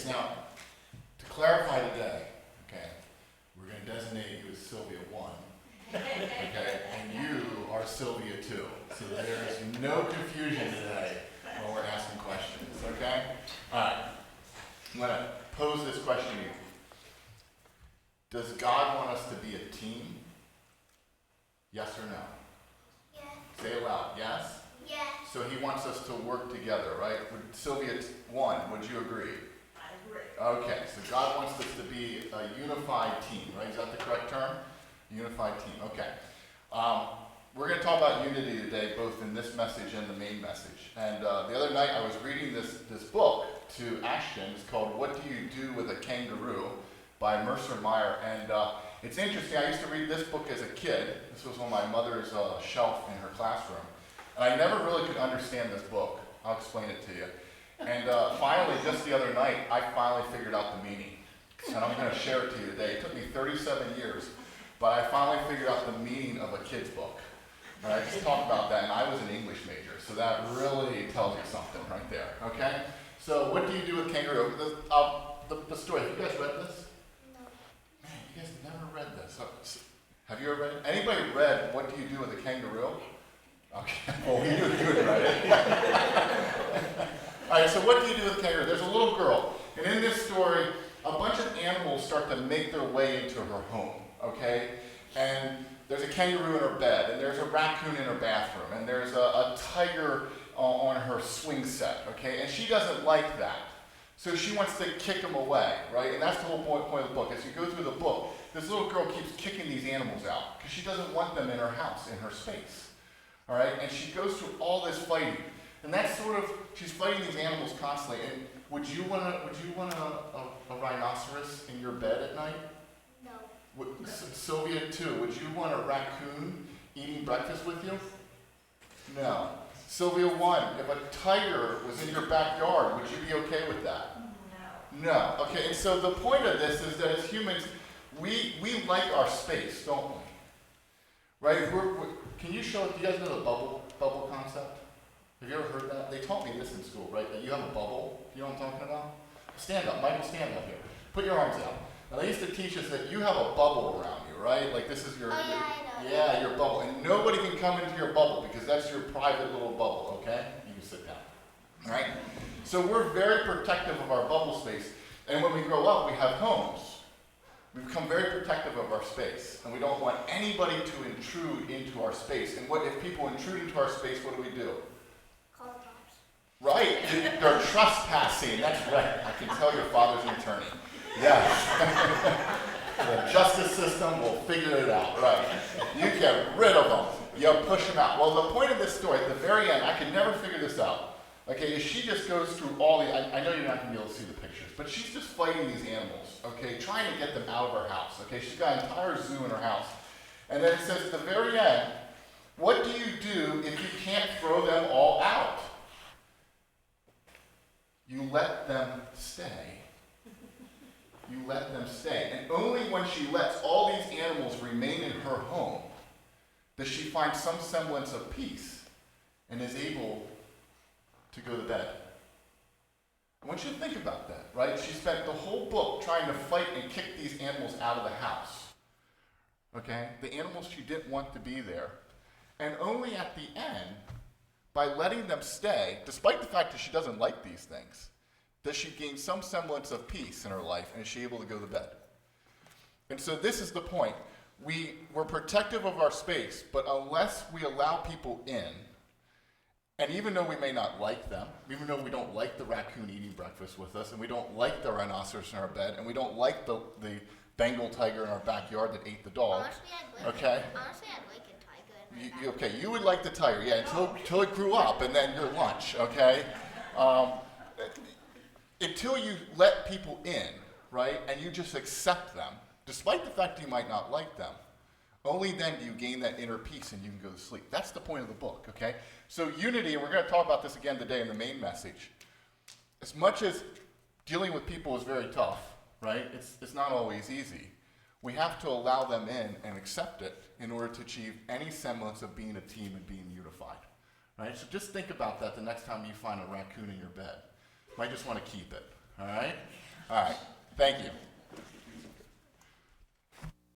now, to clarify today, okay, we're going to designate you as Sylvia 1, okay, and you are Sylvia 2. So there's no confusion today when we're asking questions, okay? All right, I'm going to pose this question to you. Does God want us to be a team? Yes or no? Yes. Say it loud, yes? Yes. So he wants us to work together, right? Sylvia 1, would you agree? I agree. Okay, so God wants us to be a unified team, right? Is that the correct term? Unified team, okay. We're going to talk about unity today, both in this message and the main message. And the other night I was reading this book to Ashton. It's called What Do You Do with a Kangaroo by Mercer Meyer. And it's interesting, I used to read this book as a kid. This was on my mother's shelf in her classroom. And I never really could understand this book. I'll explain it to you. And finally, just the other night, I finally figured out the meaning. And I'm going to share it to you today. It took me 37 years, but I finally figured out the meaning of a kid's book. All right, just talk about that. And I was an English major, so that really tells you something right there. Okay? So what do you do with kangaroo? The story, have you guys read this? No. Man, you guys never read this. Have you ever read it? Anybody read What Do You Do with a Kangaroo? Okay, well, you had read it. All right, so what do you do with a kangaroo? There's a little girl, and in this story, a bunch of animals start to make their way into her home, okay? And there's a kangaroo in her bed, and there's a raccoon in her bathroom, and there's a tiger on her swing set, okay? And she doesn't like that. So she wants to kick them away, right? And that's the whole point of the book. As you go through the book, this little girl keeps kicking these animals out because she doesn't want them in her house, in her space. All right, and she goes through all this fighting, and that's sort of, she's fighting these animals constantly. And would you want a rhinoceros in your bed at night? No. Sylvia 2, would you want a raccoon eating breakfast with you? No. Sylvia 1, if a tiger was in your backyard, would you be okay with that? No. No. Okay, and so the point of this is that as humans, we like our space, don't we? Right? Can you show, do you guys know the bubble concept? Have you ever heard that? They taught me this in school, right? That you have a bubble. You know what I'm talking about? Stand up. Michael, stand up here. Put your arms out. Now, they used to teach us that you have a bubble around you, right? Like this is your, Oh, yeah, I know. yeah, your bubble. And nobody can come into your bubble because that's your private little bubble, okay? You can sit down. All right? So we're very protective of our bubble space. And when we grow up, we have homes. We become very protective of our space, and we don't want anybody to intrude into our space. And what if people intrude into our space, what do? Call the cops. Right, they're trespassing, that's right. I can tell your father's an attorney. Yes. The justice system will figure it out, right. You get rid of them, you push them out. Well, the point of this story, at the very end, I could never figure this out. Okay, is she just goes through all the, I know you're not going to be able to see the pictures, but she's just fighting these animals, okay, trying to get them out of her house, okay? She's got an entire zoo in her house. And then it says at the very end, what do you do if you can't throw them all out? You let them stay. You let them stay. And only when she lets all these animals remain in her home does she find some semblance of peace and is able to go to bed. I want you to think about that, right? She spent the whole book trying to fight and kick these animals out of the house. Okay? The animals she didn't want to be there. And only at the end, by letting them stay, despite the fact that she doesn't like these things, does she gain some semblance of peace in her life and is she able to go to bed. And so this is the point. We're protective of our space, but unless we allow people in, and even though we may not like them, even though we don't like the raccoon eating breakfast with us, and we don't like the rhinoceros in our bed, and we don't like the Bengal tiger in our backyard that ate the dog, okay? Honestly, I'd like a tiger in my backyard. Okay, you would like the tiger, yeah, until it grew up, and then your lunch, okay? Until you let people in, right, and you just accept them, despite the fact that you might not like them, only then do you gain that inner peace and you can go to sleep. That's the point of the book, okay? So unity, and we're going to talk about this again today in the main message. As much as dealing with people is very tough, right? It's not always easy. We have to allow them in and accept it in order to achieve any semblance of being a team and being unified, right? So just think about that the next time you find a raccoon in your bed. You might just want to keep it, all right? All right, thank you.